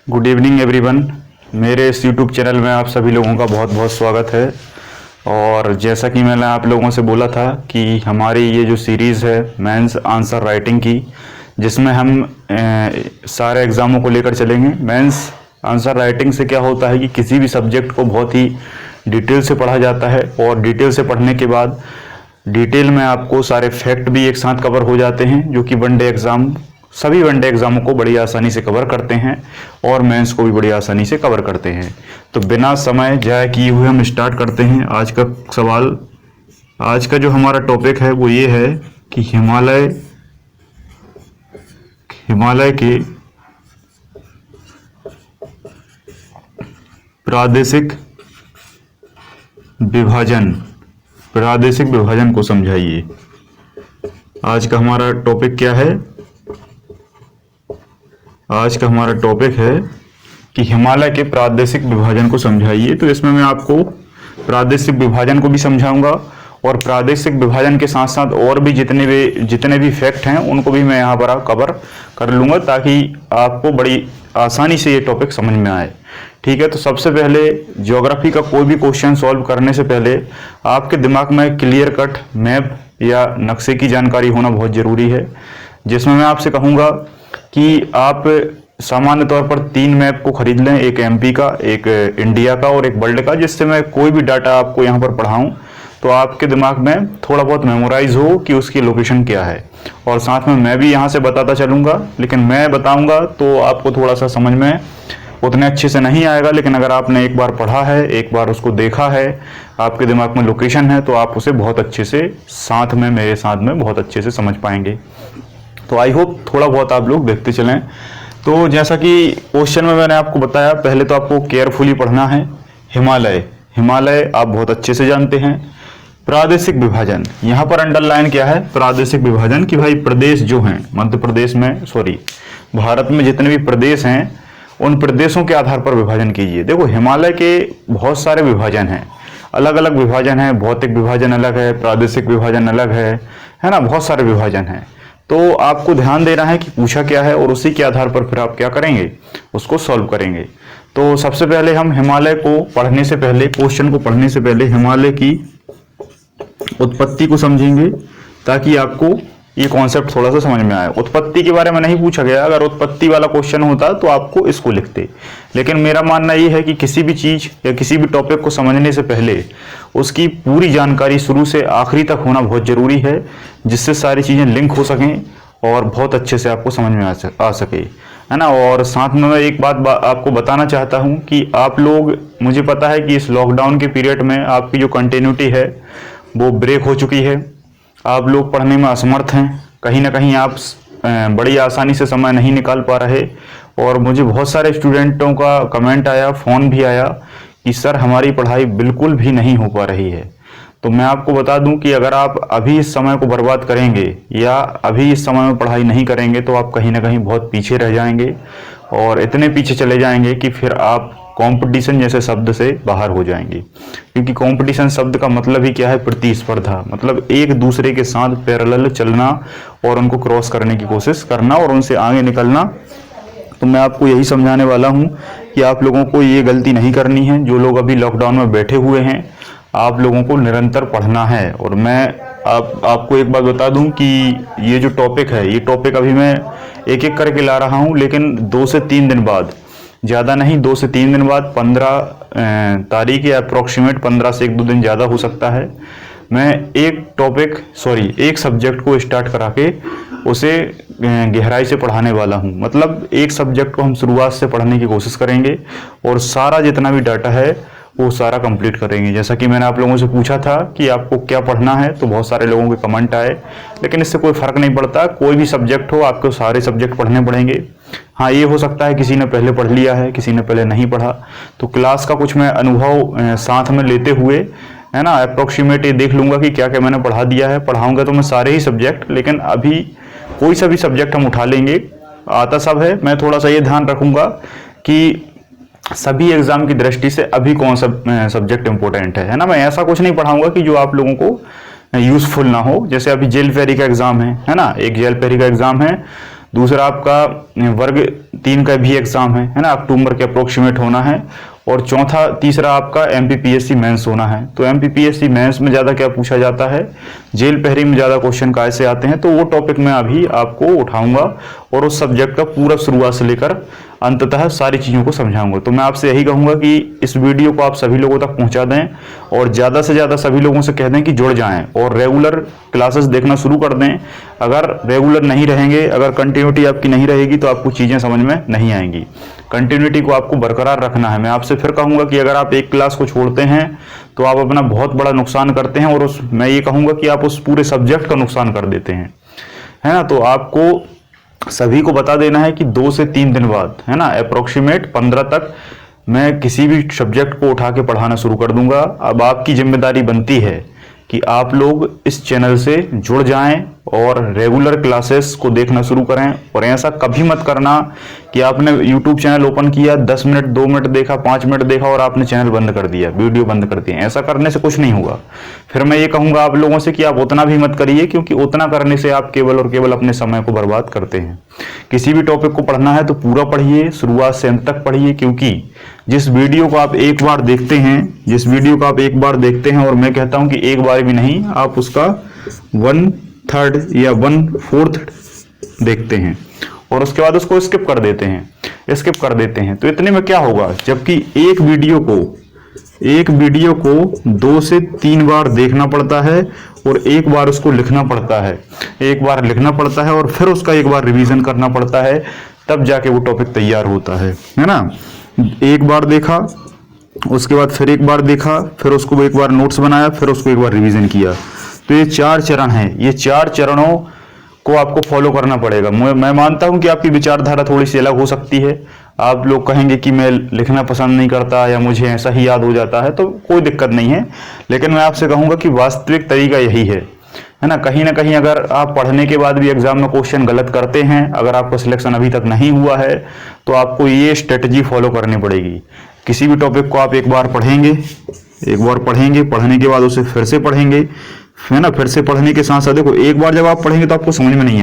Good evening everyone. मेरे इस YouTube channel में आप सभी लोगों का बहुत बहुत स्वागत है। और जैसा कि मैंने आप लोगों से बोला था कि हमारी ये जो सीरीज़ है मेंस आंसर राइटिंग की, जिसमें हम सारे एग्ज़ामों को लेकर चलेंगे। मेंस आंसर राइटिंग से क्या होता है कि किसी भी सब्जेक्ट को बहुत ही डिटेल से पढ़ा जाता है, और डिटेल से पढ़ने के बाद डिटेल में आपको सारे फैक्ट भी एक साथ कवर हो जाते हैं, जो कि वनडे एग्ज़ाम सभी वनडे एग्जामों को बड़ी आसानी से कवर करते हैं और मेंस को भी बड़ी आसानी से कवर करते हैं। तो बिना समय जाया किए हुए हम स्टार्ट करते हैं आज का सवाल। आज का जो हमारा टॉपिक है वो ये है कि हिमालय के प्रादेशिक विभाजन को समझाइए। आज का हमारा टॉपिक क्या है? आज का हमारा टॉपिक है कि हिमालय के प्रादेशिक विभाजन को समझाइए। तो इसमें मैं आपको प्रादेशिक विभाजन को भी समझाऊंगा, और प्रादेशिक विभाजन के साथ साथ और भी जितने भी फैक्ट हैं उनको भी मैं यहाँ पर कवर कर लूँगा, ताकि आपको बड़ी आसानी से ये टॉपिक समझ में आए। ठीक है, तो सबसे पहले ज्योग्राफी का कोई भी क्वेश्चन सॉल्व करने से पहले आपके दिमाग में क्लियर कट मैप या नक्शे की जानकारी होना बहुत ज़रूरी है, जिसमें मैं आपसे कहूँगा कि आप सामान्य तौर पर 3 मैप को खरीद लें, एक एमपी का, एक इंडिया का और एक वर्ल्ड का, जिससे मैं कोई भी डाटा आपको यहाँ पर पढ़ाऊँ तो आपके दिमाग में थोड़ा बहुत मेमोराइज हो कि उसकी लोकेशन क्या है। और साथ में मैं भी यहाँ से बताता चलूँगा, लेकिन मैं बताऊँगा तो आपको थोड़ा सा समझ में उतने अच्छे से नहीं आएगा, लेकिन अगर आपने एक बार पढ़ा है, एक बार उसको देखा है, आपके दिमाग में लोकेशन है, तो आप उसे बहुत अच्छे से मेरे साथ में बहुत अच्छे से समझ पाएंगे। तो आई होप थोड़ा बहुत आप लोग देखते चलें। तो जैसा कि क्वेश्चन में मैंने आपको बताया, पहले तो आपको केयरफुली पढ़ना है। हिमालय आप बहुत अच्छे से जानते हैं। प्रादेशिक विभाजन, यहाँ पर अंडरलाइन क्या है? प्रादेशिक विभाजन कि भाई प्रदेश जो हैं मध्य प्रदेश में, भारत में जितने भी प्रदेश हैं उन प्रदेशों के आधार पर विभाजन कीजिए। देखो, हिमालय के बहुत सारे विभाजन हैं, अलग अलग विभाजन है। भौतिक विभाजन अलग है, प्रादेशिक विभाजन अलग है ना, बहुत सारे विभाजन हैं। तो आपको ध्यान देना है कि पूछा क्या है, और उसी के आधार पर फिर आप क्या करेंगे, उसको सॉल्व करेंगे। तो सबसे पहले हम हिमालय को पढ़ने से पहले, क्वेश्चन को पढ़ने से पहले हिमालय की उत्पत्ति को समझेंगे, ताकि आपको ये कॉन्सेप्ट थोड़ा सा समझ में आए। उत्पत्ति के बारे में नहीं पूछा गया, अगर उत्पत्ति वाला क्वेश्चन होता तो आपको इसको लिखते, लेकिन मेरा मानना ये है कि किसी भी चीज या किसी भी टॉपिक को समझने से पहले उसकी पूरी जानकारी शुरू से आखिरी तक होना बहुत जरूरी है, जिससे सारी चीजें लिंक हो सकें और बहुत अच्छे से आपको समझ में आ सके, है ना। और साथ में मैं एक बात आपको बताना चाहता हूँ कि आप लोग, मुझे पता है कि इस लॉकडाउन के पीरियड में आपकी जो कंटिन्यूटी है वो ब्रेक हो चुकी है, आप लोग पढ़ने में असमर्थ हैं, कहीं ना कहीं आप बड़ी आसानी से समय नहीं निकाल पा रहे। और मुझे बहुत सारे स्टूडेंटों का कमेंट आया, फ़ोन भी आया कि सर हमारी पढ़ाई बिल्कुल भी नहीं हो पा रही है। तो मैं आपको बता दूं कि अगर आप अभी इस समय को बर्बाद करेंगे या अभी इस समय में पढ़ाई नहीं करेंगे तो आप कहीं ना कहीं बहुत पीछे रह जाएंगे, और इतने पीछे चले जाएंगे कि फिर आप कंपटीशन जैसे शब्द से बाहर हो जाएंगे। क्योंकि कंपटीशन शब्द का मतलब ही क्या है? प्रतिस्पर्धा, मतलब एक दूसरे के साथ पैरेलल चलना और उनको क्रॉस करने की कोशिश करना और उनसे आगे निकलना। तो मैं आपको यही समझाने वाला हूं कि आप लोगों को ये गलती नहीं करनी है। जो लोग अभी लॉकडाउन में बैठे हुए हैं, आप लोगों को निरंतर पढ़ना है। और मैं आपको एक बात बता दूं कि ये जो टॉपिक है, ये टॉपिक अभी मैं एक एक करके ला रहा हूं, लेकिन 2 से 3 दिन बाद, ज़्यादा नहीं, 2 से 3 दिन बाद 15 तारीख या अप्रॉक्सीमेट 15 से 1-2 दिन ज़्यादा हो सकता है, मैं एक सब्जेक्ट को स्टार्ट करा के उसे गहराई से पढ़ाने वाला हूं। मतलब एक सब्जेक्ट को हम शुरुआत से पढ़ने की कोशिश करेंगे और सारा जितना भी डाटा है वो सारा कंप्लीट करेंगे। जैसा कि मैंने आप लोगों से पूछा था कि आपको क्या पढ़ना है, तो बहुत सारे लोगों के कमेंट आए, लेकिन इससे कोई फर्क नहीं पड़ता। कोई भी सब्जेक्ट हो, आपको सारे सब्जेक्ट पढ़ने पड़ेंगे। हाँ, ये हो सकता है किसी ने पहले पढ़ लिया है, किसी ने पहले नहीं पढ़ा, तो क्लास का कुछ मैं अनुभव साथ में लेते हुए, है ना, अप्रोक्सीमेट ये देख लूंगा कि क्या क्या मैंने पढ़ा दिया है। पढ़ाऊंगा तो मैं सारे ही सब्जेक्ट, लेकिन अभी कोई सा भी सब्जेक्ट हम उठा लेंगे, आता सब है। मैं थोड़ा सा ये ध्यान रखूंगा कि सभी एग्जाम की दृष्टि से अभी कौन सा सब्जेक्ट इंपॉर्टेंट है ना। मैं ऐसा कुछ नहीं पढ़ाऊंगा कि जो आप लोगों को यूजफुल ना हो। जैसे अभी जेल फेरी का एग्जाम है ना, एक जेल फेरी का एग्जाम है, दूसरा आपका वर्ग 3 का भी एग्जाम है ना, अक्टूबर के अप्रोक्सीमेट होना है। और चौथा तीसरा आपका एमपीपीएससी मेंस होना है। तो एमपीपीएससी मेंस में ज़्यादा क्या पूछा जाता है, जेल पहरी में ज़्यादा क्वेश्चन कैसे आते हैं, तो वो टॉपिक मैं अभी आपको उठाऊंगा और उस सब्जेक्ट का पूरा शुरुआत से लेकर अंततः सारी चीज़ों को समझाऊंगा। तो मैं आपसे यही कहूंगा कि इस वीडियो को आप सभी लोगों तक पहुंचा दें और ज़्यादा से ज़्यादा सभी लोगों से कह दें कि जुड़ जाएं और रेगुलर क्लासेस देखना शुरू कर दें। अगर रेगुलर नहीं रहेंगे, अगर कंटिन्यूटी आपकी नहीं रहेगी तो आपको चीज़ें समझ में नहीं आएंगी। कंटिन्यूटी को आपको बरकरार रखना है। मैं आपसे फिर कहूंगा कि अगर आप एक क्लास को छोड़ते हैं तो आप अपना बहुत बड़ा नुकसान करते हैं और मैं ये कहूंगा कि आप उस पूरे सब्जेक्ट का नुकसान कर देते हैं, है ना। तो आपको सभी को बता देना है कि 2 से 3 दिन बाद, है ना, अप्रोक्सीमेट 15 तक मैं किसी भी सब्जेक्ट को उठा के पढ़ाना शुरू कर दूंगा। अब आपकी जिम्मेदारी बनती है कि आप लोग इस चैनल से जुड़ जाएं और रेगुलर क्लासेस को देखना शुरू करें। और ऐसा कभी मत करना कि आपने यूट्यूब चैनल ओपन किया, 10 मिनट 2 मिनट देखा, 5 मिनट देखा और आपने चैनल बंद कर दिया, वीडियो बंद कर दिया। ऐसा करने से कुछ नहीं होगा। फिर मैं ये कहूंगा आप लोगों से कि आप उतना भी मत करिए, क्योंकि उतना करने से आप केवल और केवल अपने समय को बर्बाद करते हैं। किसी भी टॉपिक को पढ़ना है तो पूरा पढ़िए, शुरुआत से अंत तक पढ़िए, क्योंकि जिस वीडियो को आप एक बार देखते हैं और मैं कहता हूं कि एक बार भी नहीं, आप उसका 1/3 या 1/4 देखते हैं और उसके बाद उसको स्किप कर देते हैं। तो इतने में क्या होगा, जबकि एक वीडियो को 2 से 3 बार देखना पड़ता है और एक बार उसको लिखना पड़ता है, और फिर उसका एक बार रिवीजन करना पड़ता है, तब जाके वो टॉपिक तैयार होता है ना। एक बार देखा, उसके बाद फिर एक बार देखा, फिर उसको एक बार नोट्स बनाया, फिर उसको एक बार रिवीजन किया। तो ये 4 चरण हैं। ये 4 चरणों को आपको फॉलो करना पड़ेगा। मैं मानता हूं कि आपकी विचारधारा थोड़ी सी अलग हो सकती है। आप लोग कहेंगे कि मैं लिखना पसंद नहीं करता या मुझे ऐसा ही याद हो जाता है, तो कोई दिक्कत नहीं है। लेकिन मैं आपसे कहूंगा कि वास्तविक तरीका यही है ना। कहीं ना कहीं अगर आप पढ़ने के बाद भी एग्जाम में क्वेश्चन गलत करते हैं, अगर आपका सिलेक्शन अभी तक नहीं हुआ है, तो आपको ये स्ट्रेटजी फॉलो करनी पड़ेगी। किसी भी टॉपिक को आप एक बार पढ़ेंगे, पढ़ने के बाद उसे फिर से पढ़ेंगे, है ना। फिर से पढ़ने के साथ साथ देखो, एक बार जब आप पढ़ेंगे तो आपको समझ में नहीं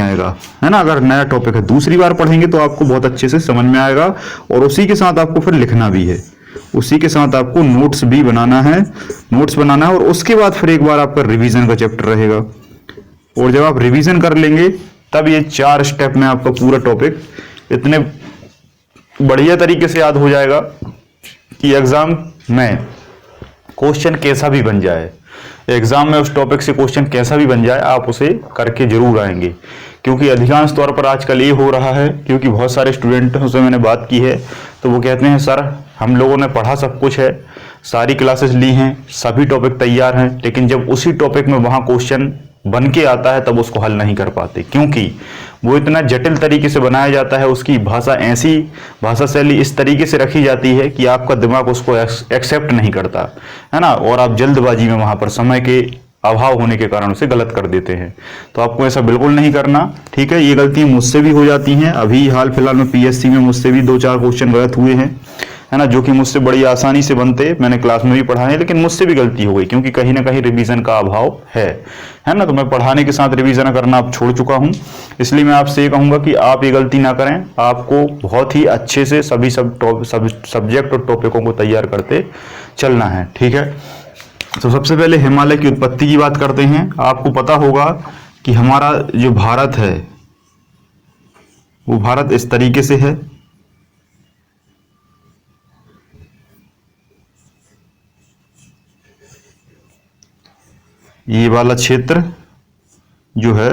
आएगा, है ना। अगर नया टॉपिक है, दूसरी बार पढ़ेंगे तो आपको बहुत अच्छे से समझ में आएगा। और उसी के साथ आपको फिर लिखना भी है, उसी के साथ आपको नोट्स बनाना है, और उसके बाद फिर एक बार आपका रिवीजन का चैप्टर रहेगा। और जब आप रिवीजन कर लेंगे, तब ये 4 स्टेप में आपका पूरा टॉपिक इतने बढ़िया तरीके से याद हो जाएगा कि एग्जाम में क्वेश्चन कैसा भी बन जाए, उस टॉपिक से क्वेश्चन कैसा भी बन जाए, आप उसे करके जरूर आएंगे। क्योंकि अधिकांश तौर पर आजकल ये हो रहा है, क्योंकि बहुत सारे स्टूडेंटों से मैंने बात की है, तो वो कहते हैं सर हम लोगों ने पढ़ा सब कुछ है, सारी क्लासेस ली हैं, सभी टॉपिक तैयार हैं, लेकिन जब उसी टॉपिक में वहां क्वेश्चन बन के आता है तब उसको हल नहीं कर पाते, क्योंकि वो इतना जटिल तरीके से बनाया जाता है, उसकी भाषा ऐसी भाषा शैली इस तरीके से रखी जाती है कि आपका दिमाग उसको एक्सेप्ट नहीं करता, है ना। और आप जल्दबाजी में वहां पर समय के अभाव होने के कारण उसे गलत कर देते हैं। तो आपको ऐसा बिल्कुल नहीं करना, ठीक है। ये गलतियां मुझसे भी हो जाती हैं। अभी हाल फिलहाल में पीएससी में मुझसे भी 2-4 क्वेश्चन गलत हुए हैं, है ना, जो कि मुझसे बड़ी आसानी से बनते, मैंने क्लास में भी पढ़ा है, लेकिन मुझसे भी गलती हो गई, क्योंकि कहीं ना कहीं रिवीजन का अभाव है ना। तो मैं पढ़ाने के साथ रिवीजन करना अब छोड़ चुका हूं, इसलिए मैं आपसे ये कहूंगा कि आप ये गलती ना करें। आपको बहुत ही अच्छे से सभी सब्जेक्ट और टॉपिकों को तैयार करते चलना है, ठीक है। तो सबसे पहले हिमालय की उत्पत्ति की बात करते हैं। आपको पता होगा कि हमारा जो भारत है, वो भारत इस तरीके से है। ये वाला क्षेत्र जो है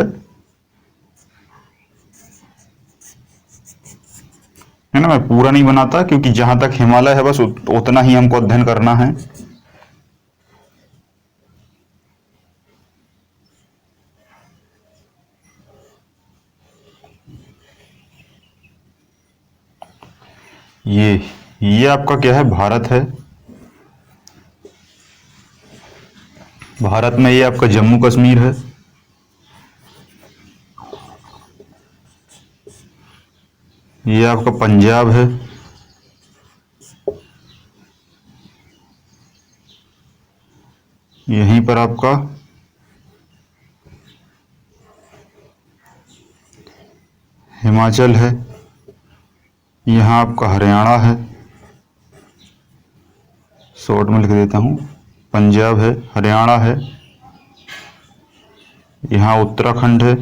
ना, मैं पूरा नहीं बनाता, क्योंकि जहां तक हिमालय है बस उतना ही हमको अध्ययन करना है। ये आपका क्या है, भारत है। भारत में ये आपका जम्मू कश्मीर है। ये आपका पंजाब है। यहीं पर आपका हिमाचल है, यहाँ आपका हरियाणा है, शॉर्ट में लिख देता हूँ, पंजाब है, हरियाणा है, यहाँ उत्तराखंड है,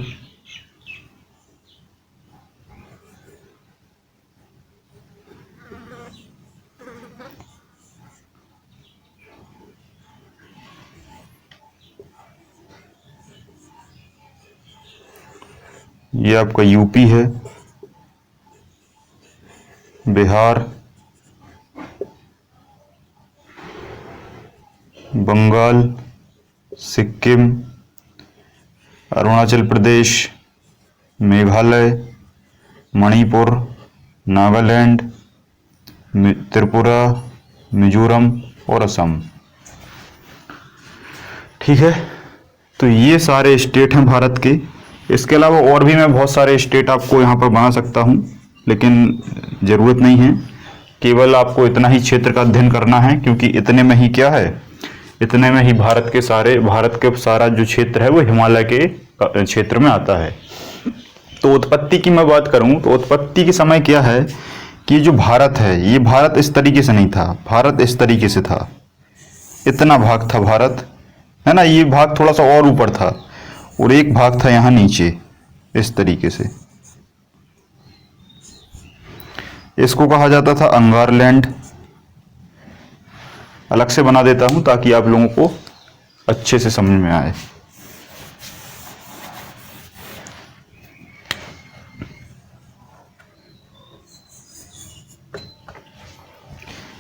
ये आपका यूपी है, बिहार, बंगाल, सिक्किम, अरुणाचल प्रदेश, मेघालय, मणिपुर, नागालैंड, त्रिपुरा, मिजोरम और असम। ठीक है, तो ये सारे स्टेट हैं भारत के। इसके अलावा और भी मैं बहुत सारे स्टेट आपको यहाँ पर बना सकता हूँ, लेकिन ज़रूरत नहीं है, केवल आपको इतना ही क्षेत्र का अध्ययन करना है, क्योंकि इतने में ही क्या है, इतने में ही भारत के सारा जो क्षेत्र है वो हिमालय के क्षेत्र में आता है। तो उत्पत्ति की मैं बात करूं तो उत्पत्ति के समय क्या है कि जो भारत है, ये भारत इस तरीके से नहीं था, भारत इस तरीके से था, इतना भाग था भारत, है ना, ये भाग थोड़ा सा और ऊपर था और एक भाग था यहाँ नीचे इस तरीके से। इसको कहा जाता था अंगारलैंड। अलग से बना देता हूं ताकि आप लोगों को अच्छे से समझ में आए।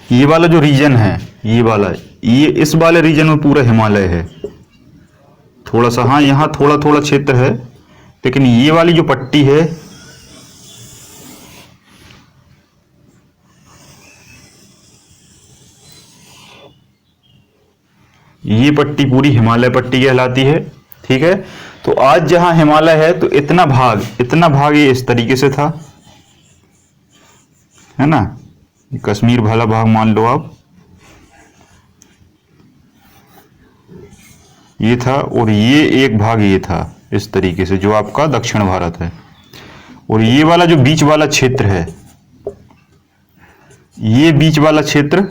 ये वाला जो रीजन है, ये इस वाले रीजन में पूरा हिमालय है। थोड़ा सा, हाँ, यहाँ थोड़ा थोड़ा क्षेत्र है, लेकिन ये वाली जो पट्टी है, ये पट्टी पूरी हिमालय पट्टी कहलाती है। ठीक है, तो आज जहां हिमालय है तो इतना भाग ये इस तरीके से था, है ना, कश्मीर वाला भाग मान लो आप, ये था, और ये एक भाग ये था इस तरीके से, जो आपका दक्षिण भारत है। और ये वाला जो बीच वाला क्षेत्र है, ये बीच वाला क्षेत्र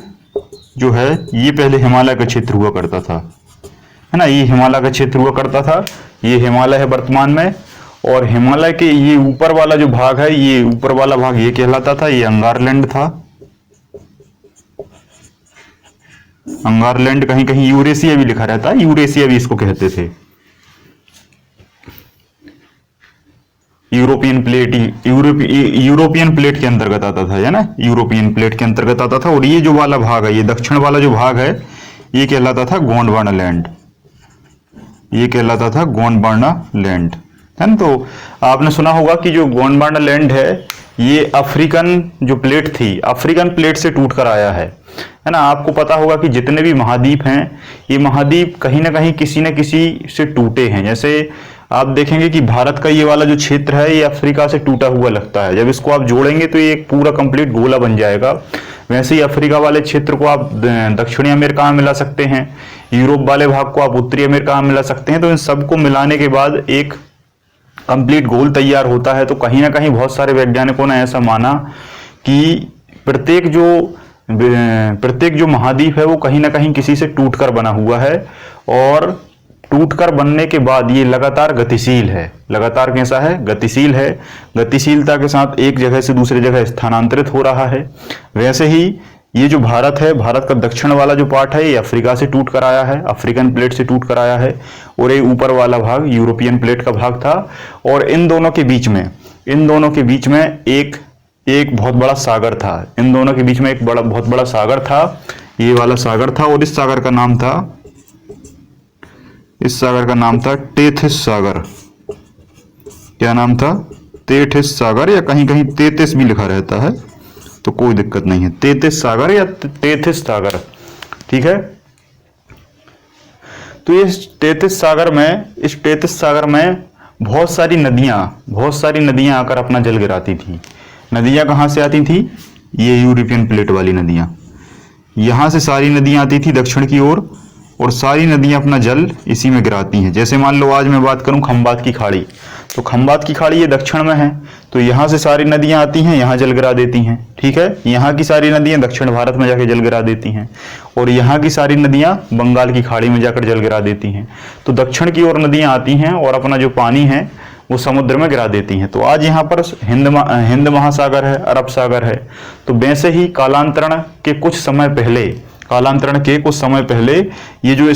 जो है, ये पहले हिमालय का क्षेत्र हुआ करता था, है ना, ये हिमालय का क्षेत्र हुआ करता था, ये हिमालय है वर्तमान में। और हिमालय के ये ऊपर वाला जो भाग है, ये ऊपर वाला भाग ये कहलाता था, ये अंगारलैंड था। अंगारलैंड, कहीं कहीं यूरेशिया भी लिखा रहता है, यूरेशिया भी इसको कहते थे। यूरोपियन प्लेट के अंतर्गत आता था, है ना, यूरोपियन प्लेट के अंतर्गत आता था। और ये जो वाला भाग है, ये दक्षिण वाला जो भाग है, ये कहलाता था गोंडवाना लैंड, ये कहलाता था गोंडवाना लैंड, है ना। तो आपने सुना होगा कि जो गोंडवाना लैंड है, ये अफ्रीकन जो प्लेट थी, अफ्रीकन प्लेट से टूट कर आया है ना। आपको पता होगा कि जितने भी महाद्वीप हैं, ये महाद्वीप कहीं ना कहीं किसी न किसी से टूटे हैं। जैसे आप देखेंगे कि भारत का ये वाला जो क्षेत्र है, ये अफ्रीका से टूटा हुआ लगता है, जब इसको आप जोड़ेंगे तो ये एक पूरा कंप्लीट गोला बन जाएगा। वैसे ही अफ्रीका वाले क्षेत्र को आप दक्षिणी अमेरिका में मिला सकते हैं, यूरोप वाले भाग को आप उत्तरी अमेरिका में मिला सकते हैं। तो इन सबको मिलाने के बाद एक कंप्लीट गोल तैयार होता है। तो कहीं ना कहीं बहुत सारे वैज्ञानिकों ने ऐसा माना कि प्रत्येक जो महाद्वीप है वो कहीं ना कहीं किसी से टूटकर बना हुआ है, और टूटकर बनने के बाद ये लगातार गतिशील है। लगातार कैसा है? गतिशील है। गतिशीलता के साथ एक जगह से दूसरी जगह स्थानांतरित हो रहा है। वैसे ही ये जो भारत है, भारत का दक्षिण वाला जो पार्ट है, ये अफ्रीका से टूट कर आया है, अफ्रीकन प्लेट से टूट कर आया है, और ये ऊपर वाला भाग यूरोपियन प्लेट का भाग था। और इन दोनों के बीच में एक बहुत बड़ा सागर था। इन दोनों के बीच में एक बहुत बड़ा सागर था, ये वाला सागर था। और इस सागर का नाम था टेथिस सागर। क्या नाम था? टेथिस सागर, या कहीं कहीं तेतिस भी लिखा रहता है, तो कोई दिक्कत नहीं है, टेथिस सागर या टेथिस सागर। ठीक है, तो इस टेथिस सागर में बहुत सारी नदियां आकर अपना जल गिराती थी। नदियां कहां से आती थी? ये यूरोपियन प्लेट वाली नदियां, यहां से सारी नदियां आती थी दक्षिण की ओर, और सारी नदियां अपना जल इसी में गिराती हैं। जैसे मान लो आज मैं बात करूं खंबात की खाड़ी, तो खंबात की खाड़ी ये दक्षिण में है, तो यहाँ से सारी नदियां आती हैं, यहाँ जल गिरा देती हैं। ठीक है, यहाँ की सारी नदियां दक्षिण भारत में जाके जल गिरा देती हैं और यहाँ की सारी नदियां बंगाल की खाड़ी में जाकर जल गिरा देती हैं। तो दक्षिण की ओर नदियां आती हैं और अपना जो पानी है वो समुद्र में गिरा देती हैं। तो आज यहाँ पर हिंद महासागर है, अरब सागर है। तो वैसे ही कालांतरण के कुछ समय पहले ये जो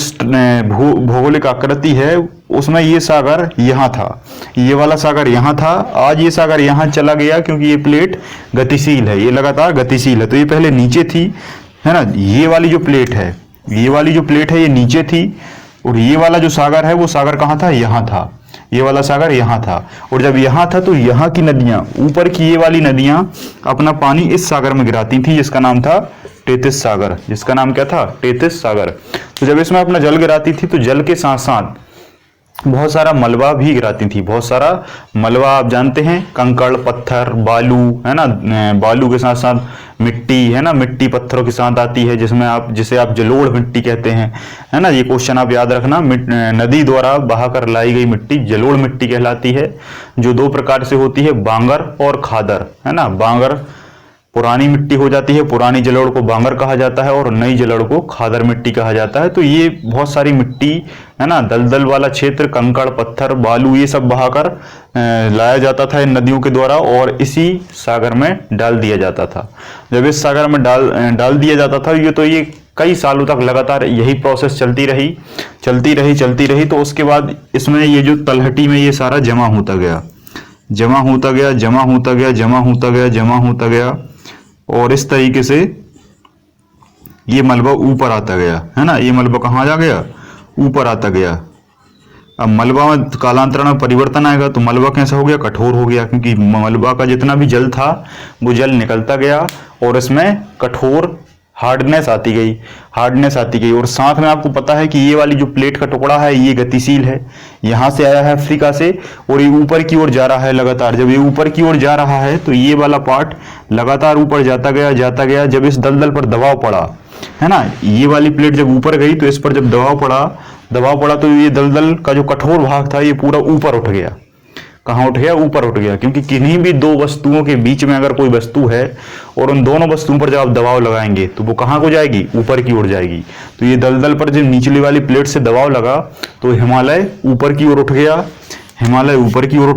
भौगोलिक आकृति है उसमें ये सागर यहाँ था, ये वाला सागर यहाँ था। आज ये सागर यहाँ चला गया क्योंकि ये प्लेट गतिशील है, ये लगातार गतिशील है। तो ये पहले नीचे थी, है ना, ये वाली जो प्लेट है ये नीचे थी और ये वाला जो सागर है वो सागर कहाँ था, यहाँ था। ये वाला सागर यहाँ था और जब यहाँ था तो यहाँ की नदियां, ऊपर की ये वाली नदियां अपना पानी इस सागर में गिराती थी जिसका नाम था टेथिस सागर। जिसका नाम क्या था, टेथिस सागर। तो जब इसमें अपना जल गिराती थी तो जल के साथ साथ बहुत सारा मलबा भी गिराती थी। बहुत सारा मलबा, आप जानते हैं, कंकड़, पत्थर, बालू, है ना, बालू के साथ साथ मिट्टी, है ना, मिट्टी पत्थरों के साथ आती है जिसे आप जलोढ़ मिट्टी कहते हैं, है ना। ये क्वेश्चन आप याद रखना, नदी द्वारा बहाकर लाई गई मिट्टी जलोढ़ मिट्टी कहलाती है, जो दो प्रकार से होती है, बांगर और खादर, है ना। बांगर पुरानी मिट्टी हो जाती है, पुरानी जलोढ़ को बांगर कहा जाता है और नई जलोढ़ को खादर मिट्टी कहा जाता है। तो ये बहुत सारी मिट्टी, है ना, दलदल वाला क्षेत्र, कंकड़, पत्थर, बालू, ये सब बहाकर लाया जाता था इन नदियों के द्वारा और इसी सागर में डाल दिया जाता था। जब इस सागर में डाल दिया जाता था ये कई सालों तक लगातार यही प्रोसेस चलती रही। तो उसके बाद इसमें ये जो तलहटी में ये सारा जमा होता गया और इस तरीके से ये मलबा ऊपर आता गया, है ना। ये मलबा कहाँ जा गया, ऊपर आता गया। अब मलबा में कालांतरण में परिवर्तन आएगा तो मलबा कैसा हो गया, कठोर हो गया, क्योंकि मलबा का जितना भी जल था वो जल निकलता गया और इसमें कठोर हार्डनेस आती गई। और साथ में आपको पता है कि ये वाली जो प्लेट का टुकड़ा है ये गतिशील है, यहाँ से आया है अफ्रीका से और ये ऊपर की ओर जा रहा है लगातार। जब ये ऊपर की ओर जा रहा है तो ये वाला पार्ट लगातार ऊपर जाता गया। जब इस दलदल पर दबाव पड़ा, है ना, ये वाली प्लेट जब ऊपर गई तो इस पर जब दबाव पड़ा तो ये दलदल का जो कठोर भाग था ये पूरा ऊपर उठ गया। कहाँ उठ गया, ऊपर उठ गया। क्योंकि किन्हीं भी दो वस्तुओं के बीच में अगर कोई वस्तु है और उन दोनों वस्तुओं पर जब आप दबाव लगाएंगे तो वो कहाँ को जाएगी, ऊपर की ओर जाएगी। तो ये दलदल पर जब निचली वाली प्लेट से दबाव लगा तो हिमालय ऊपर की ओर उठ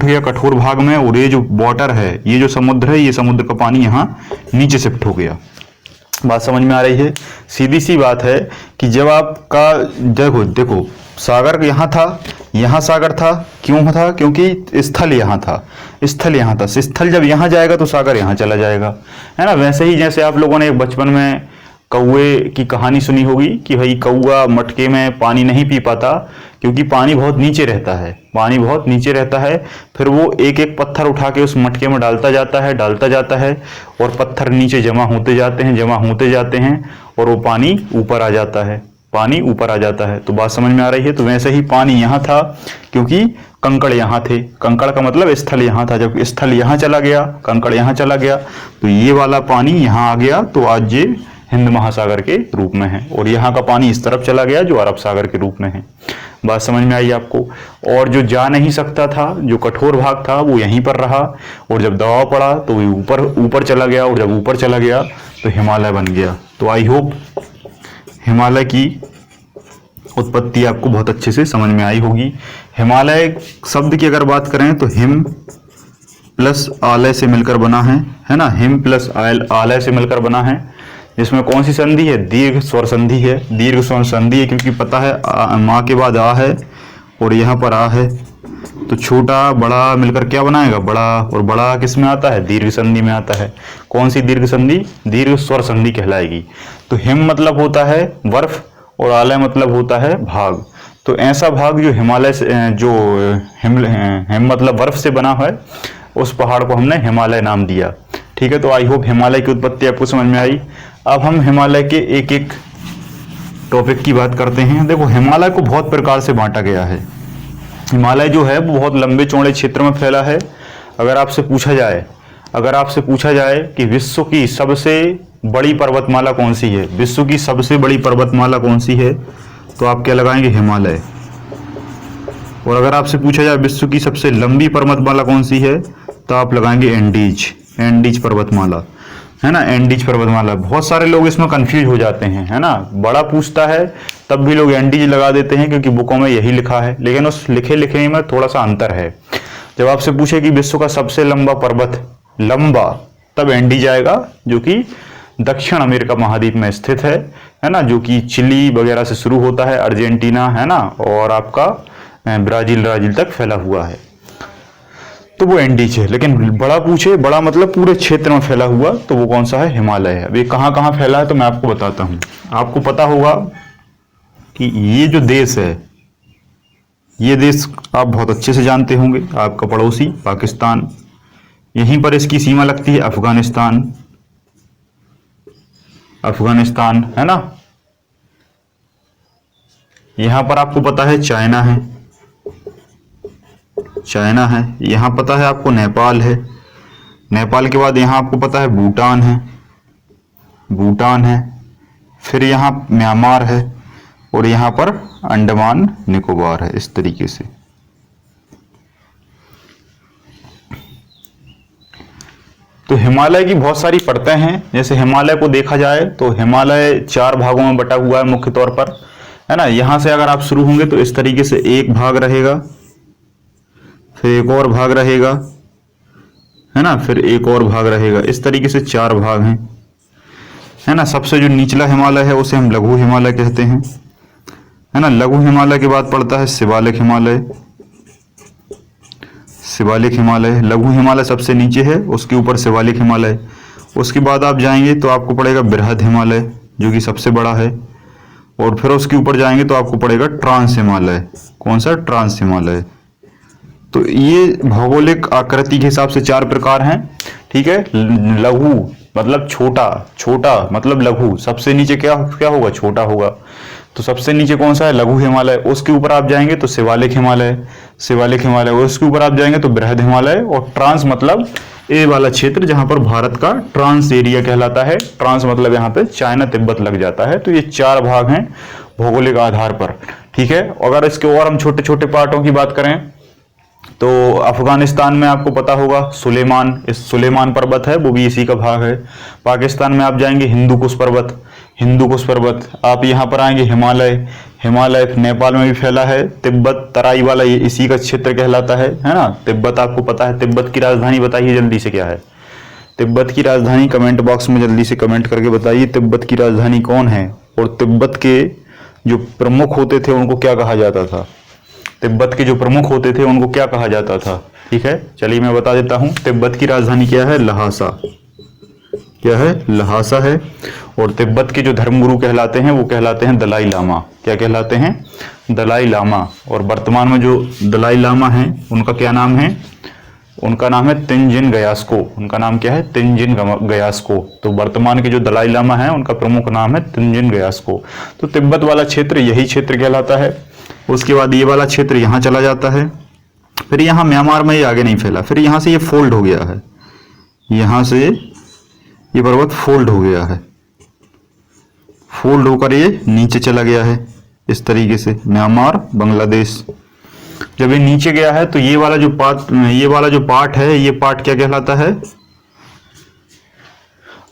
गया कठोर भाग में। और ये जो वाटर है, ये जो समुद्र है, ये समुद्र का पानी यहाँ नीचे शिफ्ट हो गया। बात समझ में आ रही है। सीधी सी बात है कि जब आपका देखो सागर यहाँ था, यहाँ सागर था, क्यों था, क्योंकि स्थल यहाँ था। स्थल जब यहाँ जाएगा तो सागर यहाँ चला जाएगा, है ना। वैसे ही जैसे आप लोगों ने बचपन में कौवे की कहानी सुनी होगी कि भाई कौवा मटके में पानी नहीं पी पाता क्योंकि पानी बहुत नीचे रहता है। फिर वो एक एक पत्थर उठा के उस मटके में डालता जाता है और पत्थर नीचे जमा होते जाते हैं और वो पानी ऊपर आ जाता है। तो बात समझ में आ रही है। तो वैसे ही पानी यहाँ था क्योंकि कंकड़ यहाँ थे। कंकड़ का मतलब स्थल यहाँ था। जब स्थल यहाँ चला गया, कंकड़ यहाँ चला गया तो ये वाला पानी यहाँ आ गया। तो आज ये हिंद महासागर के रूप में है और यहाँ का पानी इस तरफ चला गया जो अरब सागर के रूप में है। बात समझ में आई आपको। और जो जा नहीं सकता था, जो कठोर भाग था, वो यहीं पर रहा और जब दबाव पड़ा तो वो ऊपर चला गया और जब ऊपर चला गया तो हिमालय बन गया। तो आई होप हिमालय की उत्पत्ति आपको बहुत अच्छे से समझ में आई होगी। हिमालय शब्द की अगर बात करें तो हिम प्लस आलय से मिलकर बना है ना। हिम प्लस आलय से मिलकर बना है, जिसमें कौन सी संधि है, दीर्घ स्वर संधि है। दीर्घ स्वर संधि है क्योंकि पता है माँ के बाद आ है और यहाँ पर आ है, तो छोटा बड़ा मिलकर क्या बनाएगा, बड़ा। और बड़ा किस में आता है, दीर्घ संधि में आता है। कौन सी दीर्घ संधि, दीर्घ स्वर संधि कहलाएगी। तो हिम मतलब होता है बर्फ और आलय मतलब होता है भाग। तो ऐसा भाग जो हिमालय से, जो हिम मतलब बर्फ से बना है, उस पहाड़ को हमने हिमालय नाम दिया। ठीक है। तो आई होप हिमालय की उत्पत्ति आपको समझ में आई। अब हम हिमालय के एक एक टॉपिक की बात करते हैं। देखो हिमालय को बहुत प्रकार से बांटा गया है। हिमालय जो है वो बहुत लंबे चौड़े क्षेत्र में फैला है। अगर आपसे पूछा जाए कि विश्व की सबसे बड़ी पर्वतमाला कौन सी है, विश्व की सबसे बड़ी पर्वतमाला कौन सी है, तो आप क्या लगाएंगे, हिमालय। और अगर आपसे पूछा जाए विश्व की सबसे लंबी पर्वतमाला कौन सी है, तो आप लगाएंगे एंडीज, एंडीज पर्वतमाला, है ना। एंडीज पर्वतमाला, बहुत सारे लोग इसमें कंफ्यूज हो जाते हैं, है ना। बड़ा पूछता है तब भी लोग एंडीज लगा देते हैं क्योंकि बुकों में यही लिखा है, लेकिन उस लिखे लिखे में थोड़ा सा अंतर है। जब आपसे पूछे कि विश्व का सबसे लंबा पर्वत, लंबा, तब एंडीज आएगा, जो कि दक्षिण अमेरिका महाद्वीप में स्थित है ना, जो कि चिली वगैरह से शुरू होता है, अर्जेंटीना, है ना, और आपका ब्राजील तक फैला हुआ है, तो वो एंडीज है। लेकिन बड़ा पूछे, बड़ा मतलब पूरे क्षेत्र में फैला हुआ, तो वो कौन सा है, हिमालय है। अब ये कहाँ कहाँ फैला है तो मैं आपको बताता हूँ। आपको पता होगा कि ये जो देश है, ये देश आप बहुत अच्छे से जानते होंगे, आपका पड़ोसी पाकिस्तान, यहीं पर इसकी सीमा लगती है अफगानिस्तान, अफगानिस्तान, है ना। यहां पर आपको पता है चाइना है, चाइना है। यहां पता है आपको नेपाल है, नेपाल के बाद यहां आपको पता है भूटान है, भूटान है। फिर यहां म्यांमार है और यहां पर अंडमान निकोबार है, इस तरीके से। तो हिमालय की बहुत सारी परतें हैं। जैसे हिमालय को देखा जाए तो हिमालय 4 भागों में बटा हुआ है मुख्य तौर पर, है ना। यहां से अगर आप शुरू होंगे तो इस तरीके से एक भाग रहेगा, फिर एक और भाग रहेगा, है ना, फिर एक और भाग रहेगा, इस तरीके से 4 भाग हैं, है ना। सबसे जो निचला हिमालय है उसे हम लघु हिमालय कहते हैं, है ना। लघु हिमालय के बाद पड़ता है शिवालिक हिमालय, शिवालिक हिमालय। लघु हिमालय सबसे नीचे है, उसके ऊपर शिवालिक हिमालय। उसके बाद आप जाएंगे तो आपको पड़ेगा बृहद हिमालय, जो कि सबसे बड़ा है, और फिर उसके ऊपर जाएंगे तो आपको पड़ेगा ट्रांस हिमालय। कौन सा, ट्रांस हिमालय। तो ये भौगोलिक आकृति के हिसाब से 4 प्रकार हैं, ठीक है। लघु मतलब छोटा, छोटा मतलब लघु, सबसे नीचे क्या क्या होगा, छोटा होगा। तो सबसे नीचे कौन सा है, लघु हिमालय। उसके ऊपर आप जाएंगे तो शिवालिक हिमालय, शिवालिक हिमालय। उसके ऊपर आप जाएंगे तो बृहद हिमालय, और ट्रांस मतलब ए वाला क्षेत्र जहां पर भारत का ट्रांस एरिया कहलाता है। ट्रांस मतलब यहाँ पे चाइना तिब्बत लग जाता है। तो ये 4 भाग हैं भौगोलिक आधार पर, ठीक है। अगर इसके और हम छोटे छोटे पार्टों की बात करें तो अफगानिस्तान में आपको पता होगा सुलेमान, इस सुलेमान पर्वत है, वो भी इसी का भाग है। पाकिस्तान में आप जाएंगे हिंदू कुश पर्वत, हिंदू कुश पर्वत। आप यहाँ पर आएंगे हिमालय, हिमालय नेपाल में भी फैला है। तिब्बत तराई वाला ये इसी का क्षेत्र कहलाता है ना। तिब्बत आपको पता है। तिब्बत की राजधानी बताइए जल्दी से, क्या है तिब्बत की राजधानी, कमेंट बॉक्स में जल्दी से कमेंट करके बताइए तिब्बत की राजधानी कौन है, और तिब्बत के जो प्रमुख होते थे उनको क्या कहा जाता था, तिब्बत के जो प्रमुख होते थे उनको क्या कहा जाता था, ठीक है। चलिए मैं बता देता हूं, तिब्बत की राजधानी क्या है, लहासा, क्या है, लहासा है। और तिब्बत के जो धर्मगुरु कहलाते हैं वो कहलाते हैं दलाई लामा। क्या कहलाते हैं, दलाई लामा। और वर्तमान में जो दलाई लामा हैं उनका क्या नाम है, उनका नाम है तेंजिन ग्यात्सो। उनका नाम क्या है, तेंजिन ग्यात्सो। तो वर्तमान के जो दलाई लामा हैं उनका प्रमुख नाम है तेंजिन ग्यात्सो। तो तिब्बत वाला क्षेत्र यही क्षेत्र कहलाता है। उसके बाद ये वाला क्षेत्र यहाँ चला जाता है, फिर यहाँ म्यांमार में ये आगे नहीं फैला, फिर यहाँ से ये फोल्ड हो गया है, यहाँ से ये पर्वत फोल्ड हो गया है, फोल्ड होकर ये नीचे चला गया है इस तरीके से, म्यांमार बांग्लादेश। जब ये नीचे गया है तो ये वाला जो पार्ट है, ये पार्ट क्या कहलाता है,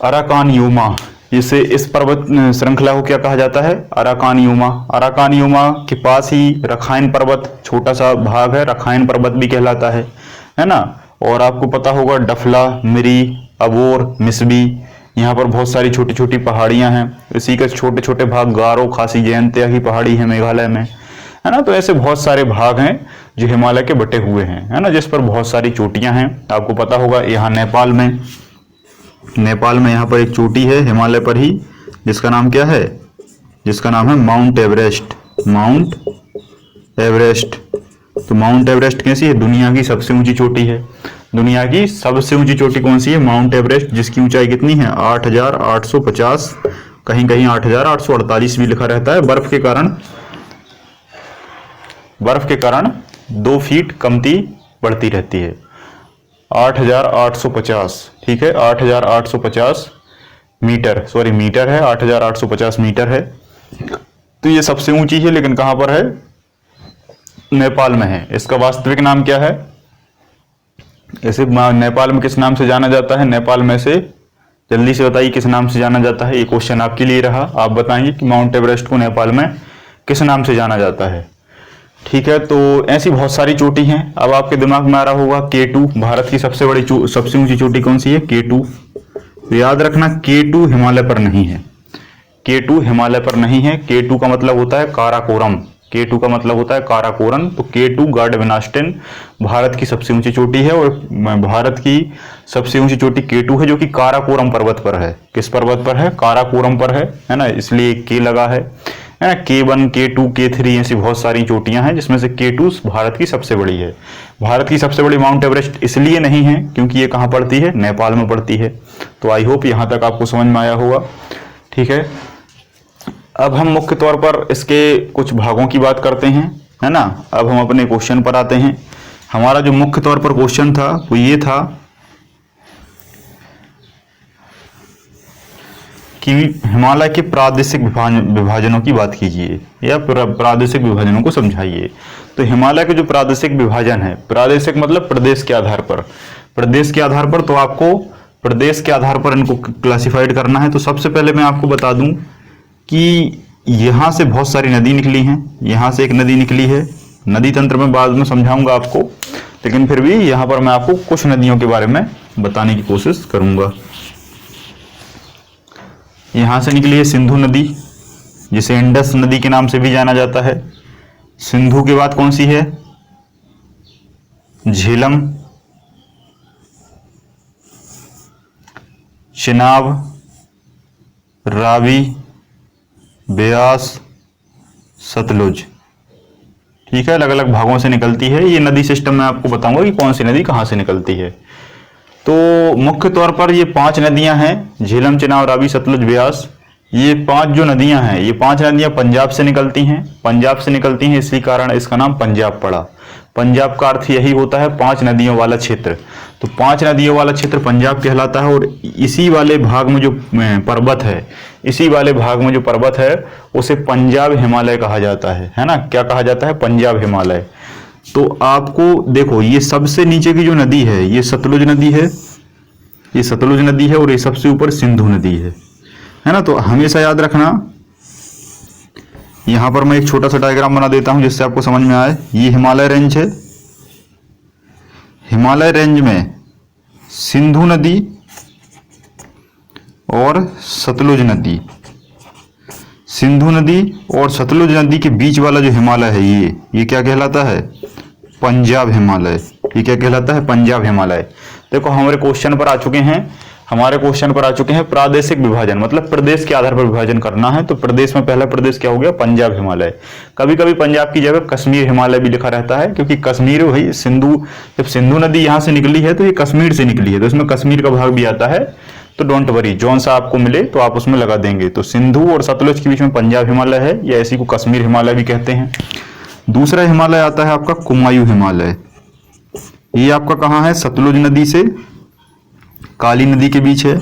अराकान यूमा। इसे इस पर्वत श्रृंखला को क्या कहा जाता है, अराकान यूमा। अराकान यूमा के पास ही रखाइन पर्वत छोटा सा भाग है, रखाइन पर्वत भी कहलाता है ना। और आपको पता होगा डफला, मिरी, अबोर, मिसबी, यहाँ पर बहुत सारी छोटी छोटी पहाड़ियां हैं। इसी के छोटे छोटे भाग गारो, खासी, जयंतिया की पहाड़ी है मेघालय में, है ना। तो ऐसे बहुत सारे भाग हैं जो हिमालय के बटे हुए हैं, है ना, जिस पर बहुत सारी चोटियां हैं। आपको पता होगा यहाँ नेपाल में यहाँ पर एक चोटी है हिमालय पर ही, जिसका नाम क्या है, जिसका नाम है माउंट एवरेस्ट, माउंट एवरेस्ट। तो माउंट एवरेस्ट कैसी है, दुनिया की सबसे ऊंची चोटी है। दुनिया की सबसे ऊंची चोटी कौन सी है, माउंट एवरेस्ट, जिसकी ऊंचाई कितनी है, 8,850, कहीं कहीं 8,848 भी लिखा रहता है। बर्फ के कारण 2 फीट कमती बढ़ती रहती है। 8,850, ठीक है, 8,850 मीटर, सॉरी मीटर है, 8,850 मीटर है। तो ये सबसे ऊंची है, लेकिन कहां पर है, नेपाल में है। इसका वास्तविक नाम क्या है? इसे नेपाल में किस नाम से जाना जाता है? नेपाल में से जल्दी से बताइए किस नाम से जाना जाता है? ये क्वेश्चन आपके लिए रहा। आप बताएंगे कि माउंट एवरेस्ट को नेपाल में किस नाम से जाना जाता है। ठीक है, तो ऐसी बहुत सारी चोटी हैं। अब आपके दिमाग में आ रहा होगा K2, भारत की सबसे बड़ी सबसे ऊंची चोटी कौन सी है? K2। तो याद रखना K2 हिमालय पर नहीं है। K2 हिमालय पर नहीं है। K2 का मतलब होता है काराकोरम। K2 का मतलब होता है काराकोरम। तो K2 गार्डवेनास्टेन भारत की सबसे ऊंची चोटी है और भारत की सबसे ऊंची चोटी K2 है, जो कि काराकोरम पर्वत पर है। किस पर्वत पर है? काराकोरम पर है ना, इसलिए K लगा है ना। K1, K2, K3 ऐसी बहुत सारी चोटियां हैं, जिसमें से K2 भारत की सबसे बड़ी है। भारत की सबसे बड़ी माउंट एवरेस्ट इसलिए नहीं है क्योंकि ये कहाँ पड़ती है? नेपाल में पड़ती है। तो आई होप यहां तक आपको समझ में आया होगा। ठीक है, अब हम मुख्य तौर पर इसके कुछ भागों की बात करते हैं, है ना। अब हम अपने क्वेश्चन पर आते हैं। हमारा जो मुख्य तौर पर क्वेश्चन था वो ये था कि हिमालय के प्रादेशिक विभाजनों की बात कीजिए या प्रादेशिक विभाजनों को समझाइए। तो हिमालय के जो प्रादेशिक विभाजन है, प्रादेशिक मतलब प्रदेश के आधार पर, प्रदेश के आधार पर, तो आपको प्रदेश के आधार पर इनको क्लासिफाइड करना है। तो सबसे पहले मैं आपको बता दूं कि यहां से बहुत सारी नदी निकली हैं। यहां से एक नदी निकली है, नदी तंत्र में बाद में समझाऊंगा आपको, लेकिन फिर भी यहां पर मैं आपको कुछ नदियों के बारे में बताने की कोशिश करूंगा। यहां से निकली है सिंधु नदी, जिसे इंडस नदी के नाम से भी जाना जाता है। सिंधु के बाद कौन सी है? झेलम, चिनाब, रावी, ब्यास, सतलुज। ठीक है, अलग अलग भागों से निकलती है। ये नदी सिस्टम मैं आपको बताऊंगा कि कौन सी नदी कहां से निकलती है। तो मुख्य तौर पर ये 5 नदियां हैं, झेलम, चिनाब, रावी, सतलुज, ब्यास। ये 5 जो नदियां हैं, ये 5 नदियां पंजाब से निकलती हैं। पंजाब से निकलती हैं, इसी कारण इसका नाम पंजाब पड़ा। पंजाब का अर्थ यही होता है 5 नदियों वाला क्षेत्र। तो 5 नदियों वाला क्षेत्र पंजाब कहलाता है। और इसी वाले भाग में जो पर्वत है, इसी वाले भाग में जो पर्वत है उसे पंजाब हिमालय कहा जाता है ना। क्या कहा जाता है? पंजाब हिमालय। तो आपको देखो, ये सबसे नीचे की जो नदी है ये सतलुज नदी है, ये सतलुज नदी है, और ये सबसे ऊपर सिंधु नदी है ना। तो हमेशा याद रखना, यहां पर मैं एक छोटा सा डायग्राम बना देता हूं जिससे आपको समझ में आए। ये हिमालय रेंज है, हिमालय रेंज में सिंधु नदी और सतलुज नदी, सिंधु नदी और सतलुज नदी के बीच वाला जो हिमालय है ये क्या कहलाता है? पंजाब हिमालय। ये क्या कहलाता है? पंजाब हिमालय। देखो हमारे क्वेश्चन पर आ चुके हैं, हमारे क्वेश्चन पर आ चुके हैं प्रादेशिक विभाजन, मतलब प्रदेश के आधार पर विभाजन करना है। तो प्रदेश में पहला प्रदेश क्या हो गया? पंजाब हिमालय। कभी कभी पंजाब की जगह कश्मीर हिमालय भी लिखा रहता है, क्योंकि कश्मीर भाई जब सिंधु नदी यहां से निकली है तो ये कश्मीर से निकली है, तो इसमें कश्मीर का भाग भी आता है। तो डोंट वरी, जौन सा आपको मिले तो आप उसमें लगा देंगे। तो सिंधु और सतलुज के बीच में पंजाब हिमालय है, या इसी को कश्मीर हिमालय भी कहते हैं। दूसरा हिमालय आता है आपका कुमायूं हिमालय। ये आपका कहाँ है? सतलुज नदी से काली नदी के बीच है।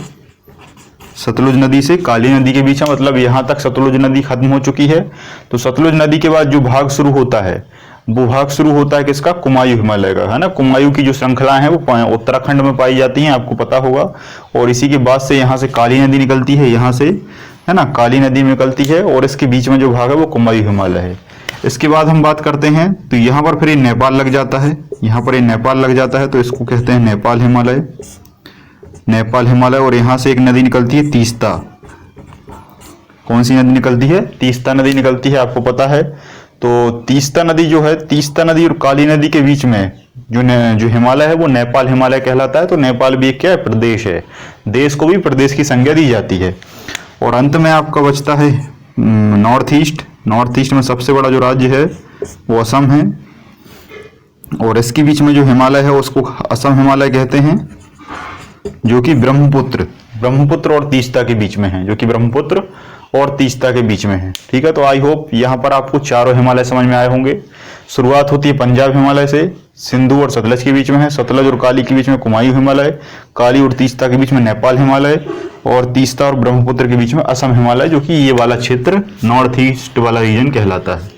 सतलुज नदी से काली नदी के बीच है, मतलब यहां तक सतलुज नदी खत्म हो चुकी है। तो सतलुज नदी के बाद जो भाग शुरू होता है वो भाग शुरू होता है किसका? कुमायूं हिमालय का, है ना। कुमायूं की जो श्रृंखलाएं हैं वो उत्तराखंड में पाई जाती हैं, आपको पता होगा। और इसी के बाद से यहाँ से काली नदी निकलती है, यहाँ से, है ना, काली नदी निकलती है, और इसके बीच में जो भाग है वो कुमायूं हिमालय है। इसके बाद हम बात करते हैं तो यहाँ पर फिर ये नेपाल लग जाता है, यहाँ पर ये नेपाल लग जाता है, तो इसको कहते हैं नेपाल हिमालय, नेपाल हिमालय। और यहाँ से एक नदी निकलती है तीस्ता। कौन सी नदी निकलती है? तीस्ता नदी निकलती है, आपको पता है। तो तीस्ता नदी जो है, तीस्ता नदी और काली नदी के बीच में जो हिमालय है वो नेपाल हिमालय कहलाता है। तो नेपाल भी एक क्या है? प्रदेश है। देश को भी प्रदेश की संज्ञा दी जाती है। और अंत में आपका बचता है नॉर्थ ईस्ट। नॉर्थ ईस्ट में सबसे बड़ा जो राज्य है वो असम है, और इसके बीच में जो हिमालय है उसको असम हिमालय कहते हैं, जो कि ब्रह्मपुत्र और तीस्ता के बीच में है, जो कि ब्रह्मपुत्र और तीस्ता के बीच में है। ठीक है, तो आई होप यहाँ पर आपको चारों हिमालय समझ में आए होंगे। शुरुआत होती है पंजाब हिमालय से, सिंधु और सतलज के बीच में है, सतलज और काली के बीच में कुमायूं हिमालय, काली और तीस्ता के बीच में नेपाल हिमालय, और तीस्ता और ब्रह्मपुत्र के बीच में असम हिमालय, जो कि ये वाला क्षेत्र नॉर्थ ईस्ट वाला रीजन कहलाता है।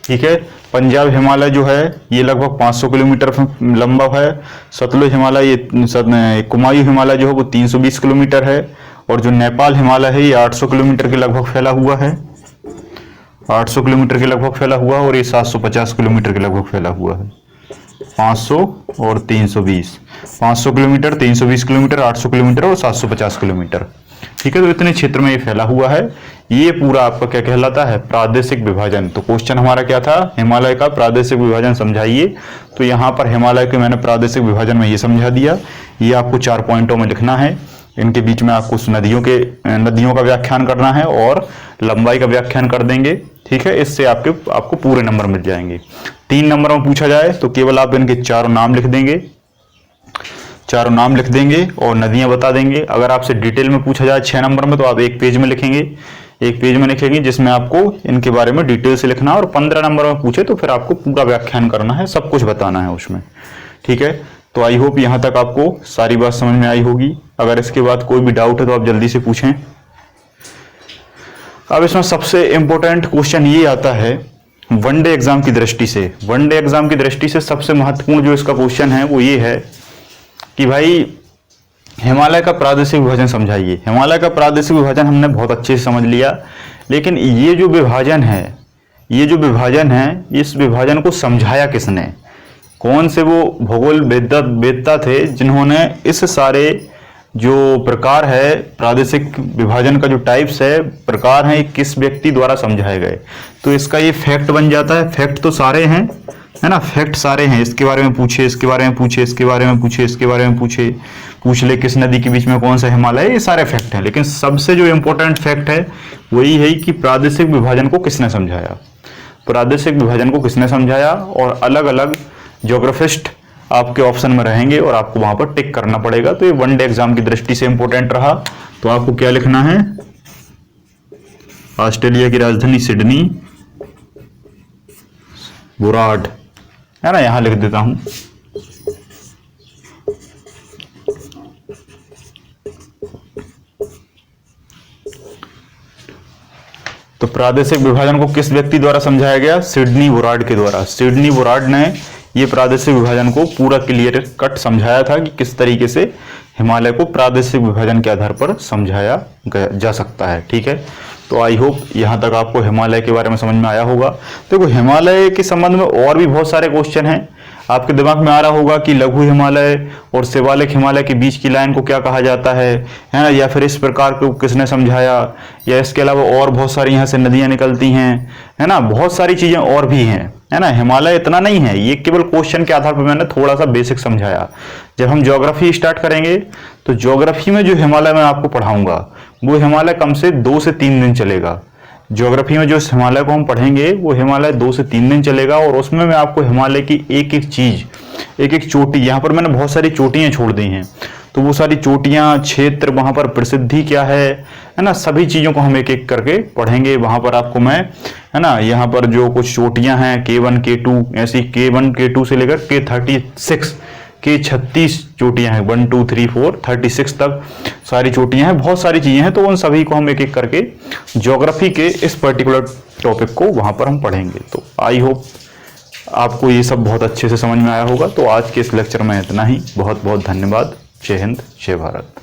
ठीक है, पंजाब हिमालय जो है ये लगभग 500 किलोमीटर लंबा है। सतलुज हिमालय ये कुमायूं हिमालय जो है वो 320 किलोमीटर है। और जो नेपाल हिमालय है ये 800 किलोमीटर के लगभग फैला हुआ है, 800 किलोमीटर के लगभग फैला हुआ है। और ये 750 किलोमीटर के लगभग फैला हुआ है। 500 और 320, 500 किलोमीटर, 320 किलोमीटर, 800 किलोमीटर और 750 किलोमीटर। ठीक है, तो इतने क्षेत्र में ये फैला हुआ है। ये पूरा आपका क्या कहलाता है, प्रादेशिक विभाजन। तो क्वेश्चन हमारा क्या था, हिमालय का प्रादेशिक विभाजन समझाइए। तो यहाँ पर हिमालय के मैंने प्रादेशिक विभाजन में ये समझा दिया। ये आपको 4 पॉइंटों में लिखना है। इनके बीच में आपको नदियों का व्याख्यान करना है और लंबाई का व्याख्यान कर देंगे। ठीक है, इससे आपको पूरे नंबर मिल जाएंगे। 3 नंबर में पूछा जाए तो केवल आप इनके चारों नाम लिख देंगे, चारों नाम लिख देंगे और नदियां बता देंगे। अगर आपसे डिटेल में पूछा जाए 6 नंबर में तो आप एक पेज में लिखेंगे, एक पेज में लिखेंगे जिसमें आपको इनके बारे में डिटेल से लिखना है। और 15 नंबर में पूछे तो फिर आपको पूरा व्याख्यान करना है, सब कुछ बताना है उसमें। ठीक है, तो आई होप यहाँ तक आपको सारी बात समझ में आई होगी। अगर इसके बाद कोई भी डाउट है तो आप जल्दी से पूछें। अब इसमें सबसे इंपॉर्टेंट क्वेश्चन ये आता है वनडे एग्जाम की दृष्टि से। वनडे एग्जाम की दृष्टि से सबसे महत्वपूर्ण जो इसका क्वेश्चन है वो ये है कि भाई हिमालय का प्रादेशिक विभाजन समझाइए। हिमालय का प्रादेशिक विभाजन हमने बहुत अच्छे से समझ लिया, लेकिन ये जो विभाजन है, इस विभाजन को समझाया किसने, कौन से वो भूगोल वेत्ता थे जिन्होंने इस सारे जो प्रकार है प्रादेशिक विभाजन का जो टाइप्स है, प्रकार हैं, किस व्यक्ति द्वारा समझाए गए। तो इसका ये फैक्ट बन जाता है। फैक्ट तो सारे हैं, है ना, फैक्ट सारे हैं। इसके बारे में पूछे, इसके बारे में पूछे, इसके बारे में पूछे, इसके बारे में पूछ ले किस नदी के बीच में कौन सा हिमालय है, ये सारे फैक्ट हैं। लेकिन सबसे जो इंपॉर्टेंट फैक्ट है वही है कि प्रादेशिक विभाजन को किसने समझाया, प्रादेशिक विभाजन को किसने समझाया। और अलग अलग ज्योग्राफिस्ट आपके ऑप्शन में रहेंगे और आपको वहां पर टिक करना पड़ेगा। तो ये वनडे एग्जाम की दृष्टि से इंपॉर्टेंट रहा। तो आपको क्या लिखना है, ऑस्ट्रेलिया की राजधानी सिडनी, बुराड, है ना, यहां लिख देता हूं। तो प्रादेशिक विभाजन को किस व्यक्ति द्वारा समझाया गया, सिडनी बुराड के द्वारा। सिडनी बुराड ने ये प्रादेशिक विभाजन को पूरा क्लियर कट समझाया था कि किस तरीके से हिमालय को प्रादेशिक विभाजन के आधार पर समझाया जा सकता है। ठीक है, तो आई होप यहाँ तक आपको हिमालय के बारे में समझ में आया होगा। देखो, हिमालय के संबंध में और भी बहुत सारे क्वेश्चन हैं। आपके दिमाग में आ रहा होगा कि लघु हिमालय और शिवालिक हिमालय के बीच की लाइन को क्या कहा जाता है ना, या फिर इस प्रकार को किसने समझाया, या इसके अलावा और बहुत सारी यहाँ से नदियाँ निकलती हैं, है ना, बहुत सारी चीजें और भी हैं, है ना। हिमालय इतना नहीं है, ये केवल क्वेश्चन के आधार पर मैंने थोड़ा सा बेसिक समझाया। जब हम ज्योग्राफी स्टार्ट करेंगे तो ज्योग्राफी में जो हिमालय मैं आपको पढ़ाऊंगा वो हिमालय कम से 2 से 3 दिन चलेगा। ज्योग्राफी में जो इस हिमालय को हम पढ़ेंगे वो हिमालय 2 से 3 दिन चलेगा। और उसमें मैं आपको हिमालय की एक एक चीज, एक एक चोटी, यहाँ पर मैंने बहुत सारी चोटियां छोड़ दी हैं, तो वो सारी चोटियां, क्षेत्र, वहां पर प्रसिद्धि क्या है ना, सभी चीजों को हम एक एक करके पढ़ेंगे। वहां पर आपको मैं, है ना, यहाँ पर जो कुछ चोटियां हैं K1 K2 ऐसी K1 K2 से लेकर K36 के 36 चोटियां हैं, 1 2 3 4 36 तक सारी चोटियां हैं, बहुत सारी चीजें हैं। तो उन सभी को हम एक एक करके ज्योग्राफी के इस पर्टिकुलर टॉपिक को वहां पर हम पढ़ेंगे। तो आई होप आपको ये सब बहुत अच्छे से समझ में आया होगा। तो आज के इस लेक्चर में इतना ही। बहुत बहुत धन्यवाद। जय हिंद, जय भारत।